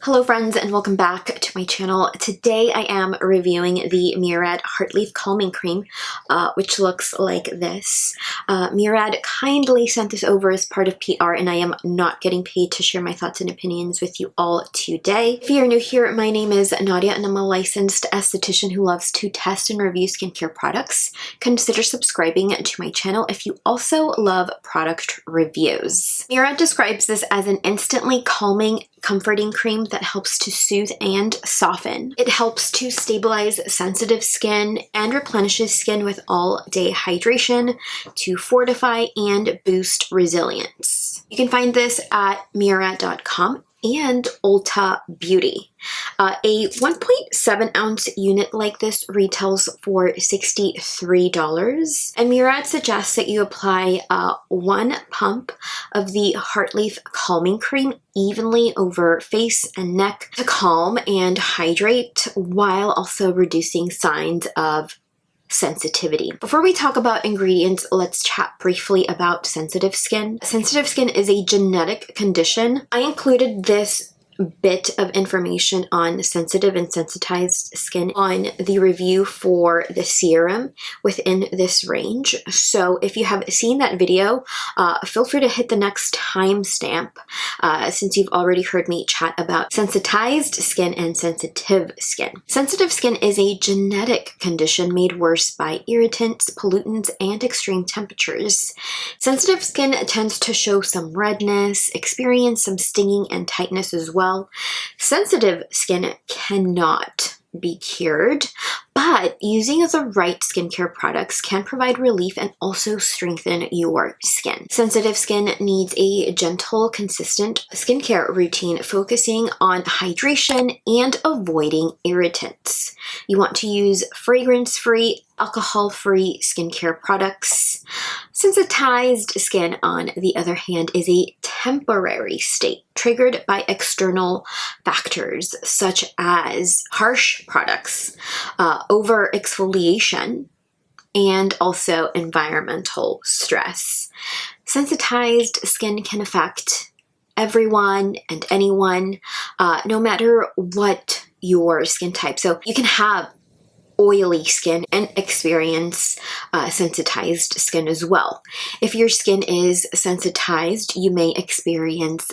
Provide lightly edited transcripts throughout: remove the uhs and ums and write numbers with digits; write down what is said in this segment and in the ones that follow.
Hello friends and welcome back to my channel. Today I am reviewing the Murad Heartleaf Calming Cream, which looks like this. Murad kindly sent this over as part of PR and I am not getting paid to share my thoughts and opinions with you all today. If you're new here, my name is Nadia and I'm a licensed esthetician who loves to test and review skincare products. Consider subscribing to my channel if you also love product reviews. Murad describes this as an instantly calming, comforting cream that helps to soothe and soften. It helps to stabilize sensitive skin and replenishes skin with all-day hydration to fortify and boost resilience. You can find this at murad.com and Ulta Beauty. A 1.7 ounce unit like this retails for $63, and Murad suggests that you apply 1 pump of the Heartleaf Calming Cream evenly over face and neck to calm and hydrate while also reducing signs of sensitivity. Before we talk about ingredients, let's chat briefly about sensitive skin. Sensitive skin is a genetic condition. I included this bit of information on sensitive and sensitized skin on the review for the serum within this range. So if you have seen that video, feel free to hit the next timestamp since you've already heard me chat about sensitized skin and sensitive skin. Sensitive skin is a genetic condition made worse by irritants, pollutants, and extreme temperatures. Sensitive skin tends to show some redness, experience some stinging and tightness as well. Sensitive skin cannot be cured, but using the right skincare products can provide relief and also strengthen your skin. Sensitive skin needs a gentle, consistent skincare routine focusing on hydration and avoiding irritants. You want to use fragrance-free, alcohol-free skincare products. Sensitized skin, on the other hand, is a temporary state triggered by external factors such as harsh products, over exfoliation, and also environmental stress. Sensitized skin can affect everyone and anyone, no matter what your skin type. So you can have oily skin and experience sensitized skin as well. If your skin is sensitized, you may experience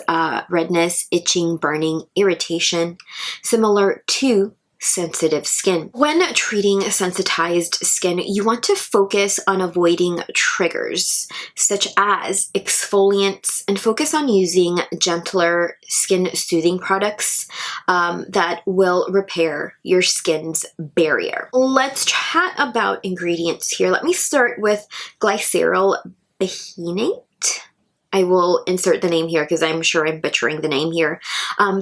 redness, itching, burning, irritation, similar to sensitive skin. When treating sensitized skin, you want to focus on avoiding triggers such as exfoliants and focus on using gentler skin soothing products that will repair your skin's barrier. Let's chat about ingredients here. Let me start with glyceryl behinate. I will insert the name here because I'm sure I'm butchering the name here.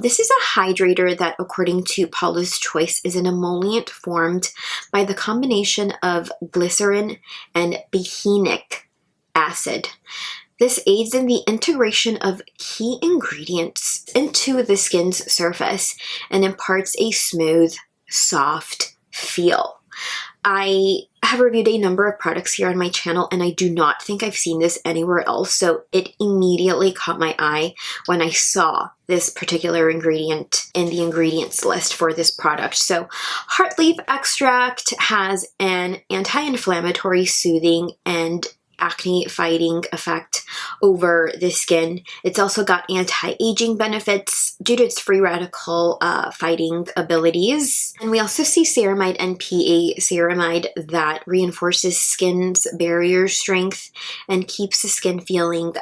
This is a hydrator that, according to Paula's Choice, is an emollient formed by the combination of glycerin and behenic acid. This aids in the integration of key ingredients into the skin's surface and imparts a smooth, soft feel. I have reviewed a number of products here on my channel and I do not think I've seen this anywhere else, so it immediately caught my eye when I saw this particular ingredient in the ingredients list for this product. So Heartleaf extract has an anti-inflammatory, soothing, and acne-fighting effect over the skin. It's also got anti-aging benefits due to its free radical fighting abilities. And we also see ceramide NPA ceramide that reinforces skin's barrier strength and keeps the skin feeling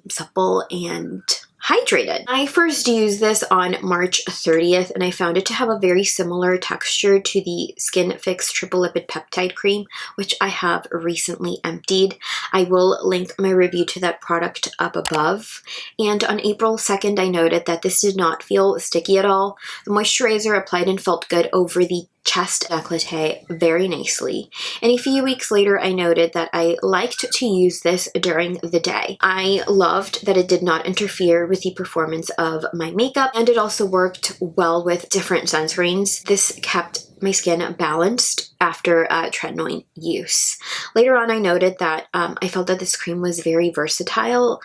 supple and hydrated. I first used this on March 30th and I found it to have a very similar texture to the Skin Fix Triple Lipid Peptide Cream, which I have recently emptied. I will link my review to that product up above. And on April 2nd, I noted that this did not feel sticky at all. The moisturizer applied and felt good over the chest décolleté very nicely. And a few weeks later, I noted that I liked to use this during the day. I loved that it did not interfere with the performance of my makeup, and it also worked well with different sunscreens. This kept my skin balanced after tretinoin use. Later on, I noted that I felt that this cream was very versatile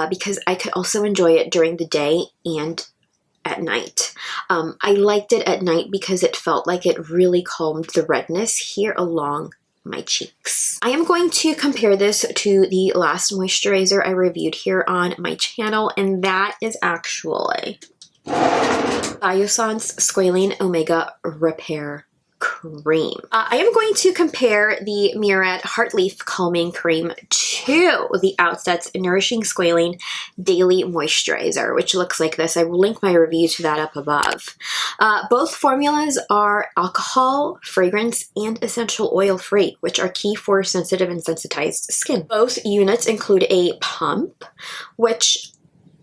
because I could also enjoy it during the day and at night. I liked it at night because it felt like it really calmed the redness here along my cheeks. I am going to compare this to the last moisturizer I reviewed here on my channel, and that is actually Biossance Squalane Omega Repair Cream. I am going to compare the Murad Heartleaf Calming Cream to the Outset's Nourishing Squalane Daily Moisturizer, which looks like this. I will link my review to that up above. Both formulas are alcohol, fragrance, and essential oil free, which are key for sensitive and sensitized skin. Both units include a pump, which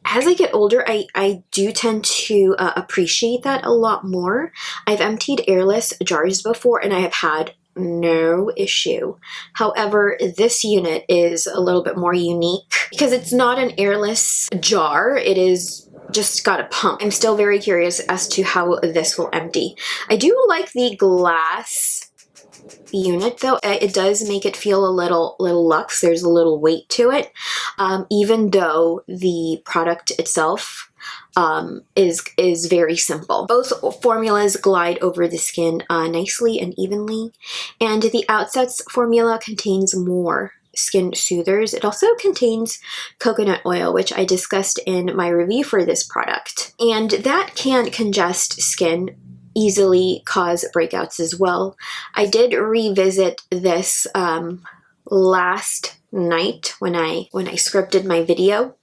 as I get older, I do tend to appreciate that a lot more. I've emptied airless jars before and I have had no issue. However, this unit is a little bit more unique because it's not an airless jar. It is just got a pump. I'm still very curious as to how this will empty. I do like the glass unit though. It does make it feel a little luxe. There's a little weight to it, even though the product itself is very simple. Both formulas glide over the skin nicely and evenly, and the Outset's formula contains more skin soothers. It also contains coconut oil, which I discussed in my review for this product, and that can congest skin, easily cause breakouts as well. I did revisit this last night when I scripted my video,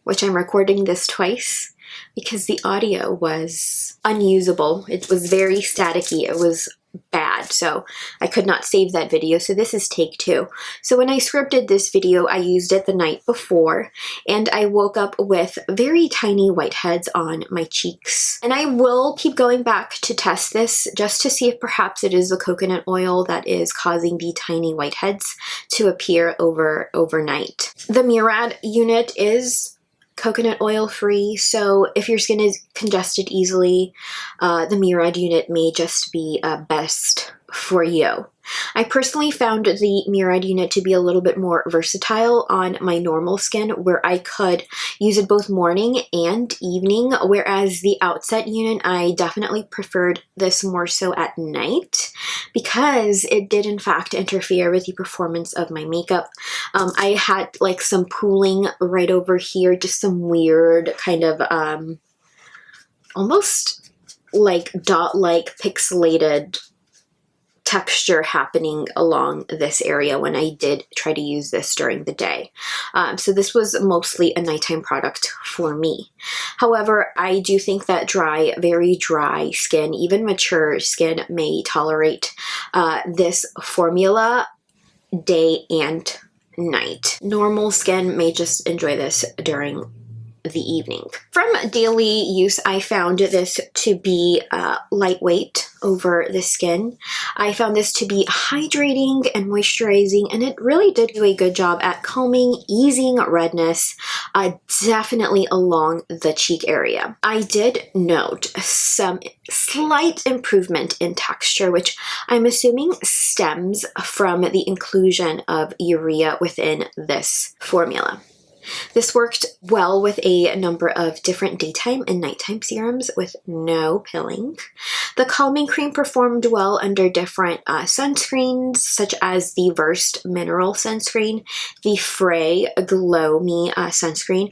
which I'm recording this twice because the audio was unusable. It was very staticky. It was bad, so I could not save that video. So this is take two. So when I scripted this video, I used it the night before, and I woke up with very tiny whiteheads on my cheeks. And I will keep going back to test this just to see if perhaps it is the coconut oil that is causing the tiny whiteheads to appear overnight. The Murad unit is coconut oil free, so if your skin is congested easily, the Murad unit may just be best for you. I personally found the Murad unit to be a little bit more versatile on my normal skin, where I could use it both morning and evening, whereas the Outset unit, I definitely preferred this more so at night because it did in fact interfere with the performance of my makeup. I had like some pooling right over here, just some weird kind of almost like dot-like pixelated texture happening along this area when I did try to use this during the day. So this was mostly a nighttime product for me. However, I do think that very dry skin, even mature skin, may tolerate this formula day and night. Normal skin may just enjoy this during the evening. From daily use, I found this to be lightweight over the skin. I found this to be hydrating and moisturizing, and it really did do a good job at calming, easing redness, definitely along the cheek area. I did note some slight improvement in texture, which I'm assuming stems from the inclusion of urea within this formula. This worked well with a number of different daytime and nighttime serums with no pilling. The calming cream performed well under different sunscreens, such as the Versed Mineral Sunscreen, the Frey Glow Me Sunscreen,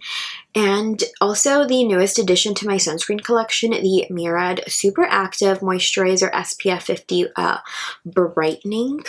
and also the newest addition to my sunscreen collection, the Murad Super Active Moisturizer SPF 50 Brightening,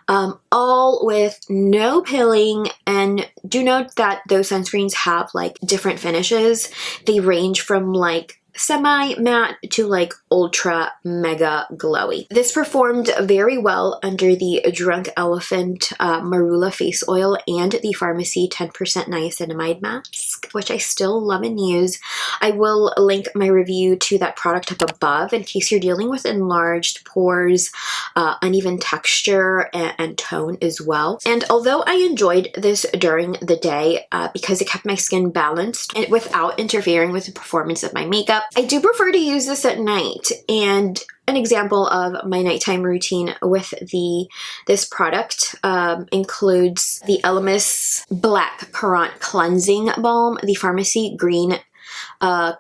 all with no pilling. And do note that those sunscreens have like different finishes. They range from like semi-matte to like ultra mega glowy. This performed very well under the Drunk Elephant Marula face oil and the Pharmacy 10% niacinamide mask, which I still love and use. I will link my review to that product up above in case you're dealing with enlarged pores, uneven texture, and tone as well. And although I enjoyed this during the day because it kept my skin balanced and without interfering with the performance of my makeup, I do prefer to use this at night. And an example of my nighttime routine with this product includes the Elemis Black Currant Cleansing Balm, the Pharmacy Green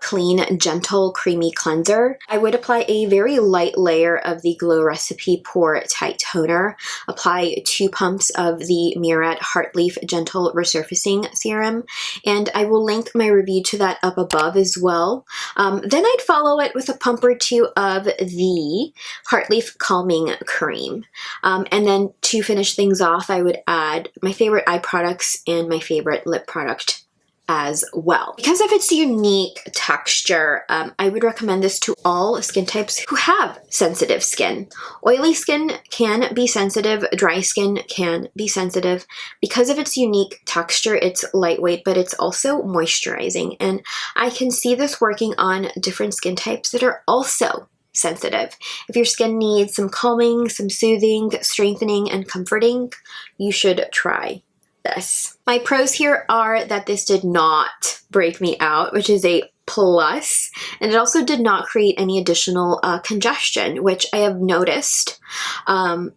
clean, gentle, creamy cleanser. I would apply a very light layer of the Glow Recipe Pore Tight Toner, apply 2 pumps of the Murad Heartleaf Gentle Resurfacing Serum, and I will link my review to that up above as well. Then I'd follow it with a pump or 2 of the Heartleaf Calming Cream. And then to finish things off, I would add my favorite eye products and my favorite lip product as well. Because of its unique texture, I would recommend this to all skin types who have sensitive skin. Oily skin can be sensitive, dry skin can be sensitive. Because of its unique texture, it's lightweight, but it's also moisturizing. And I can see this working on different skin types that are also sensitive. If your skin needs some calming, some soothing, strengthening, and comforting, you should try this. My pros here are that this did not break me out, which is a plus, and it also did not create any additional congestion, which I have noticed, and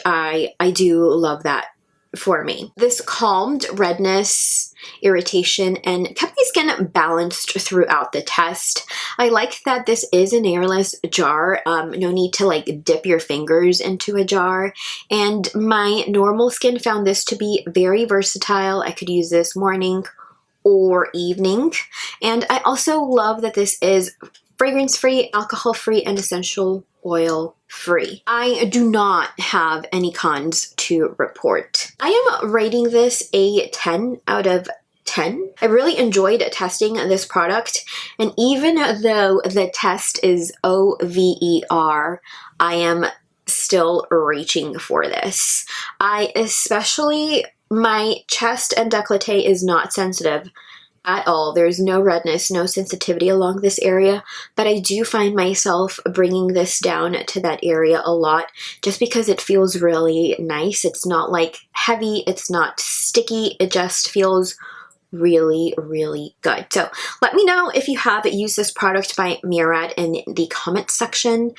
I do love that for me. This calmed redness, irritation, and kept my skin balanced throughout the test. I like that this is an airless jar. No need to like dip your fingers into a jar. And my normal skin found this to be very versatile. I could use this morning or evening. And I also love that this is fragrance-free, alcohol-free, and essential oil-free. I do not have any cons to report. I am rating this a 10 out of 10. I really enjoyed testing this product, and even though the test is OVER, I am still reaching for this. My chest and décolleté is not sensitive at all. There's no redness, no sensitivity along this area, but I do find myself bringing this down to that area a lot just because it feels really nice. It's not like heavy, it's not sticky, it just feels really, really good. So let me know if you have used this product by Murad in the comment section.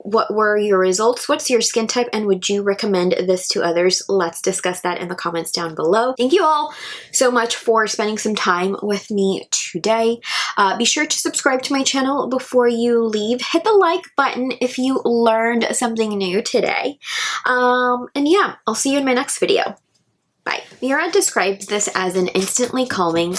What were your results? What's your skin type? And would you recommend this to others? Let's discuss that in the comments down below. Thank you all so much for spending some time with me today. Be sure to subscribe to my channel before you leave. Hit the like button if you learned something new today. And yeah, I'll see you in my next video. Bye. Murad describes this as an instantly calming